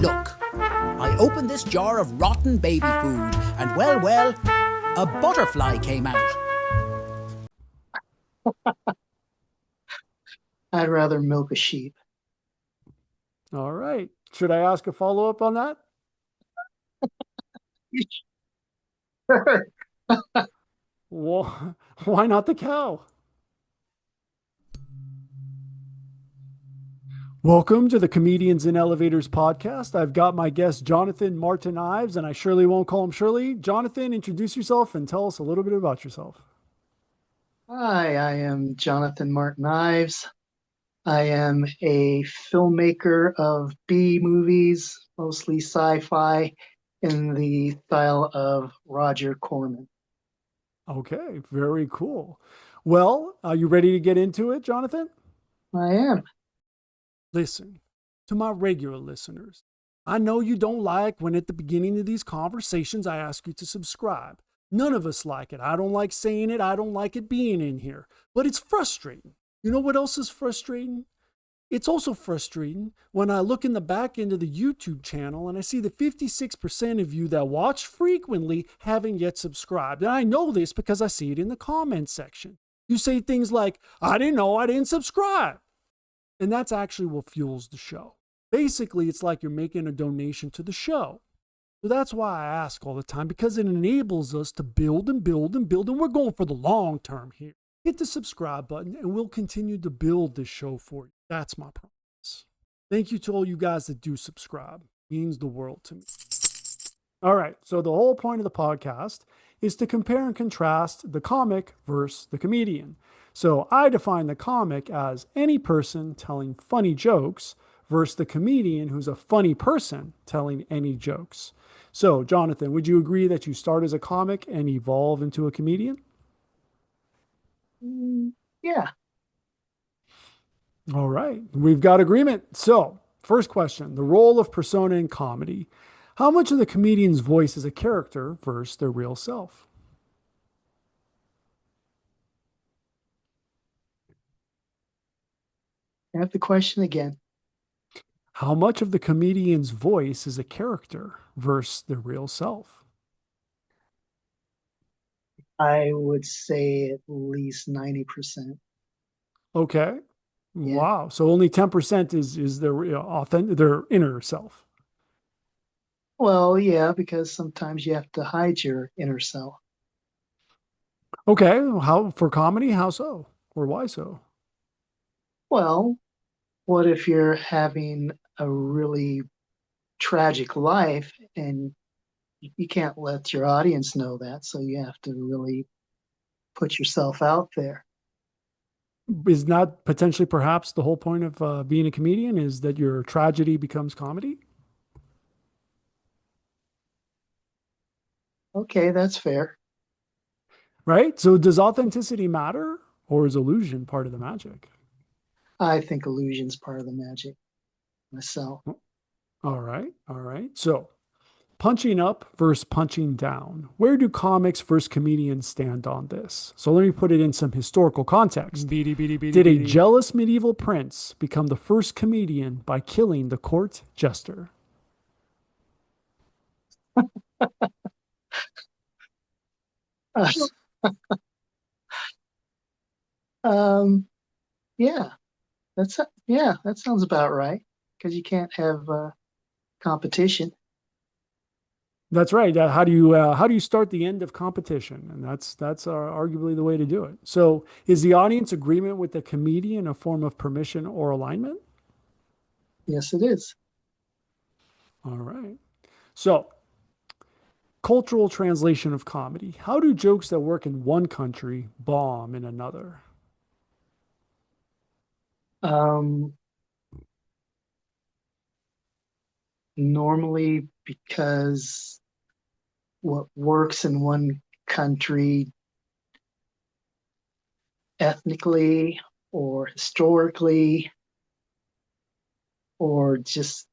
Look, I opened this jar of rotten baby food, and well, a butterfly came out. I'd rather milk a sheep. All right. Should I ask a follow-up on that? Sure. Well, why not the cow? Welcome to the Comedians in Elevators podcast. I've got my guest, Jonathan Martin Ives, and I surely won't call him Shirley. Jonathan, introduce yourself and tell us a little bit about yourself. Hi, I am Jonathan Martin Ives. I am a filmmaker of B movies, mostly sci-fi, in the style of Roger Corman. Okay, very cool. Well, are you ready to get into it, Jonathan? I am. Listen, to my regular listeners, I know you don't like when at the beginning of these conversations I ask you to subscribe. None of us like it. I don't like saying it. I don't like it being in here. But it's frustrating. You know what else is frustrating? It's also frustrating when I look in the back end of the YouTube channel and I see the 56% of you that watch frequently haven't yet subscribed. And I know this because I see it in the comments section. You say things like, I didn't know I didn't subscribe. And that's actually what fuels the show. Basically, it's like you're making a donation to the show. So that's why I ask all the time, because it enables us to build and build and build. And we're going for the long term here. Hit the subscribe button and we'll continue to build this show for you. That's my promise. Thank you to all you guys that do subscribe. It means the world to me. All right. So the whole point of the podcast is to compare and contrast the comic versus the comedian. So I define the comic as any person telling funny jokes versus the comedian who's a funny person telling any jokes. So, Jonathan, would you agree that you start as a comic and evolve into a comedian? Yeah. All right. We've got agreement. So, first question, the role of persona in comedy. How much of the comedian's voice is a character versus their real self? Have the question again. How much of the comedian's voice is a character versus their real self? I would say at least 90%. Okay. Yeah. Wow. So only 10% is their authentic, their inner self. Well, yeah, because sometimes you have to hide your inner self. Okay. How for comedy? How so? Or why so? Well, what if you're having a really tragic life and you can't let your audience know that, so you have to really put yourself out there. Is not potentially perhaps the whole point of being a comedian is that your tragedy becomes comedy? Okay, that's fair. Right? So does authenticity matter or is illusion part of the magic? I think illusion's part of the magic myself. All right. All right. So punching up versus punching down. Where do comics versus comedians stand on this? So let me put it in some historical context. Did a jealous medieval prince become the first comedian by killing the court jester? um, yeah, that sounds about right. Because you can't have competition. That's right. How do you start the end of competition? And that's arguably the way to do it. So, is the audience agreement with the comedian a form of permission or alignment? Yes, it is. All right. So, cultural translation of comedy. How do jokes that work in one country bomb in another? Um, Normally because what works in one country ethnically or historically or just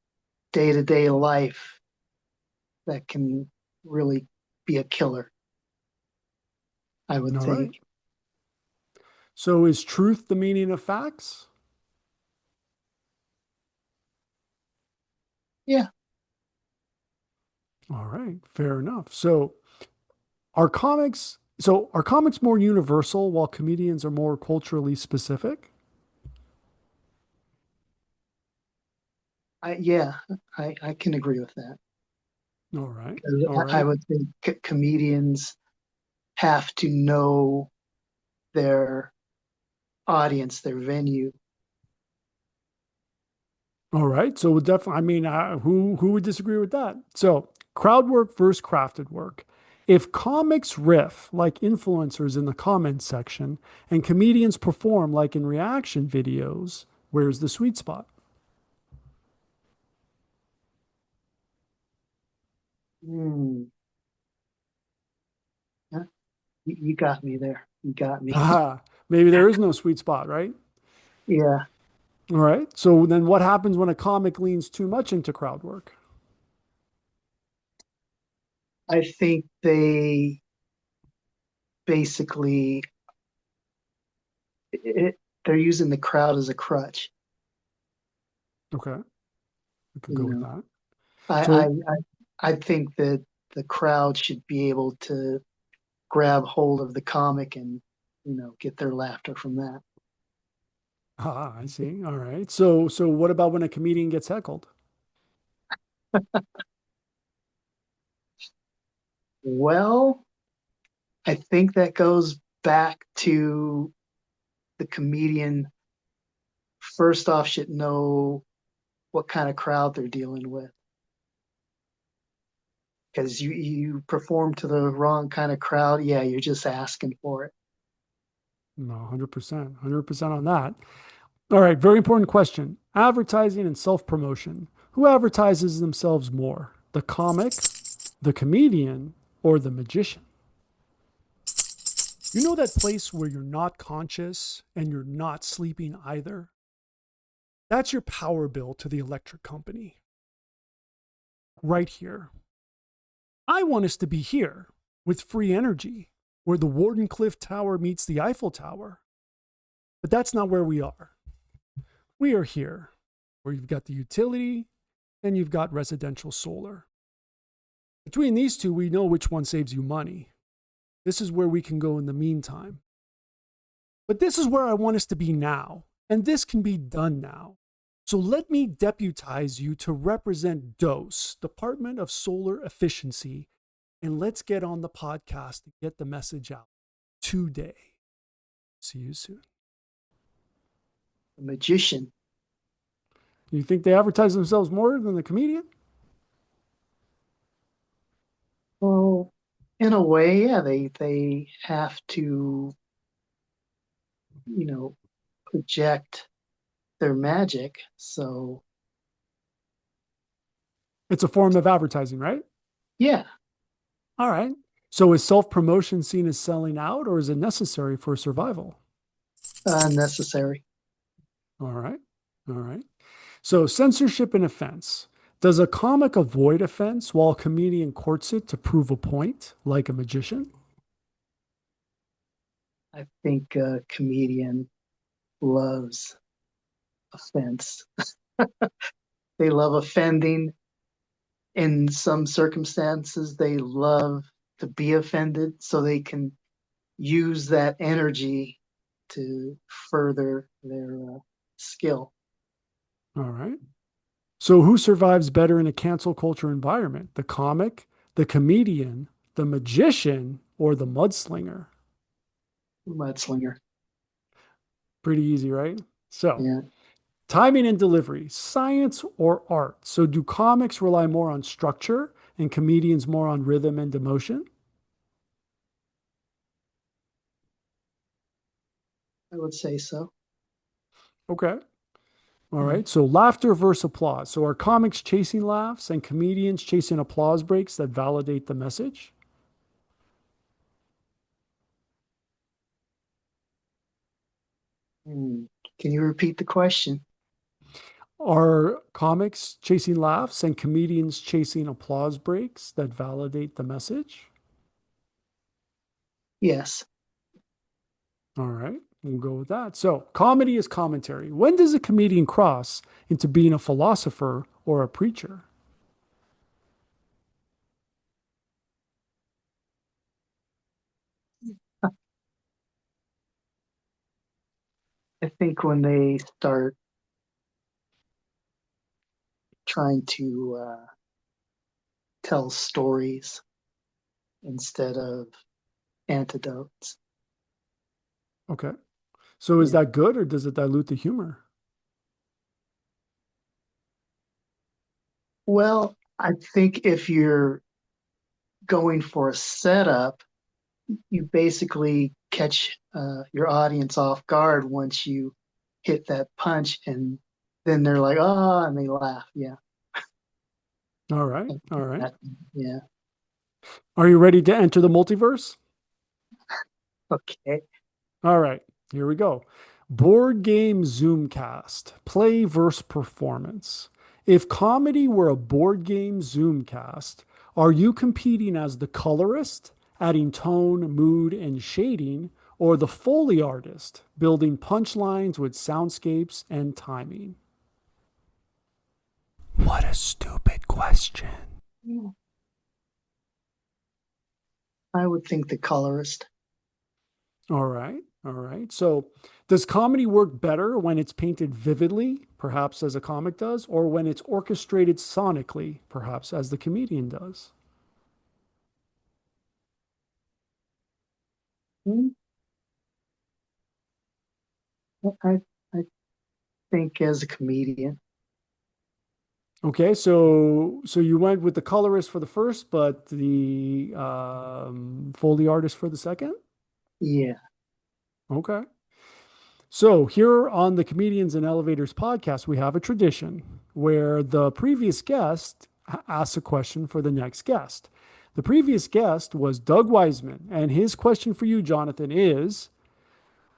day-to-day life that can really be a killer, I would All right. think. So, is truth the meaning of facts? Yeah. All right, fair enough. So are comics more universal while comedians are more culturally specific? Yeah, I can agree with that. All right. 'Cause All I right. would think comedians have to know their audience, their venue. All right. So definitely, I mean, who would disagree with that? So crowd work versus crafted work. If comics riff like influencers in the comments section and comedians perform like in reaction videos, where's the sweet spot? Hmm. Yeah, you got me there. You got me. Ah, maybe there is no sweet spot, right? Yeah, All right. So then what happens when a comic leans too much into crowd work? I think they basically they're using the crowd as a crutch. Okay. I could You go with know, that. I I So, I, I think that the crowd should be able to grab hold of the comic and get their laughter from that. I see. All right. So what about when a comedian gets heckled? Well, I think that goes back to the comedian first off should know what kind of crowd they're dealing with. Because you perform to the wrong kind of crowd, yeah, you're just asking for it. No, 100%. 100% on that. All right. Very important question. Advertising and self promotion. Who advertises themselves more? The comic, the comedian, or the magician? You know that place where you're not conscious and you're not sleeping either? That's your power bill to the electric company. Right here. I want us to be here with free energy, where the Wardenclyffe Tower meets the Eiffel Tower. But that's not where we are. We are here, where you've got the utility and you've got residential solar. Between these two, we know which one saves you money. This is where we can go in the meantime. But this is where I want us to be now, and this can be done now. So let me deputize you to represent DOSE, Department of Solar Efficiency, and let's get on the podcast to get the message out today. See you soon. The magician. You think they advertise themselves more than the comedian? Well, in a way, yeah, they have to, you know, project their magic. So It's a form of advertising, right? yeah, All right. So is self promotion seen as selling out or is it necessary for survival? necessary. All right. All right. So censorship and offense. Does a comic avoid offense while a comedian courts it to prove a point, like a magician? I think a comedian loves offense. They love offending. In some circumstances, they love to be offended so they can use that energy to further their skill. All right. So who survives better in a cancel culture environment? The comic, the comedian, the magician, or the mudslinger? Mudslinger. Pretty easy, right? So Yeah, timing and delivery, science or art? So, do comics rely more on structure and comedians more on rhythm and emotion? I would say so. Okay. All Mm. right. So, laughter versus applause. So, are comics chasing laughs and comedians chasing applause breaks that validate the message? Mm. Can you repeat the question? Are comics chasing laughs and comedians chasing applause breaks that validate the message? Yes. All right. We'll go with that. So, comedy is commentary. When does a comedian cross into being a philosopher or a preacher? I think when they start trying to tell stories instead of antidotes. Okay. So is Yeah. that good or does it dilute the humor? Well, I think if you're going for a setup, you basically catch your audience off guard once you hit that punch, and then they're like, "Oh," and they laugh. Yeah, All right. All right. that, yeah. Are you ready to enter the multiverse? Okay. All right, here we go. Board game Zoomcast, play versus performance. If comedy were a board game Zoomcast, are you competing as the colorist, adding tone, mood, and shading, or the Foley artist, building punchlines with soundscapes and timing? What a stupid question. I would think the colorist. All right. All right. So, does comedy work better when it's painted vividly, perhaps as a comic does, or when it's orchestrated sonically, perhaps as the comedian does? Hmm, I think as a comedian. Okay. So you went with the colorist for the first, but the Foley artist for the second? Yeah. Okay. So, here on the Comedians and Elevators podcast, we have a tradition where the previous guest asks a question for the next guest. The previous guest was Doug Wiseman, and his question for you, Jonathan, is: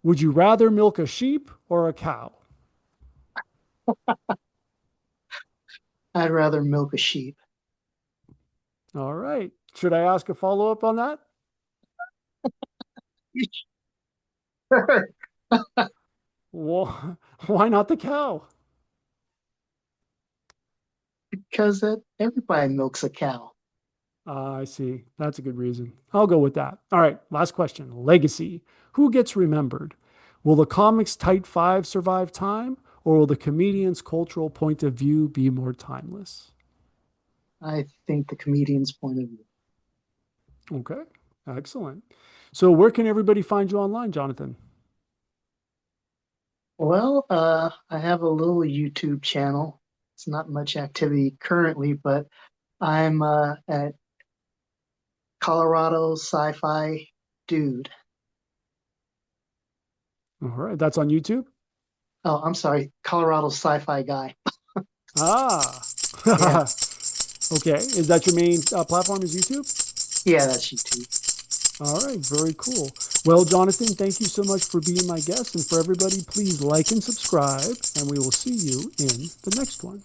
would you rather milk a sheep or a cow? I'd rather milk a sheep. All right. Should I ask a follow up on that? Well, why not the cow? Because everybody milks a cow. I see. That's a good reason. I'll go with that. All right. Last question. Legacy. Who gets remembered? Will the comics Tight Five survive time, or will the comedian's cultural point of view be more timeless? I think the comedian's point of view. Okay. Excellent. So, where can everybody find you online, Jonathan? Well, I have a little YouTube channel. It's not much activity currently, but I'm at Colorado Sci-Fi Dude. All right. That's on YouTube. Oh, I'm sorry, Colorado Sci-Fi Guy. Ah. Yeah, Okay. Is that your main platform? Is YouTube? yeah, that's YouTube. All right, very cool. Well, Jonathan, thank you so much for being my guest. And for everybody, please like and subscribe, and we will see you in the next one.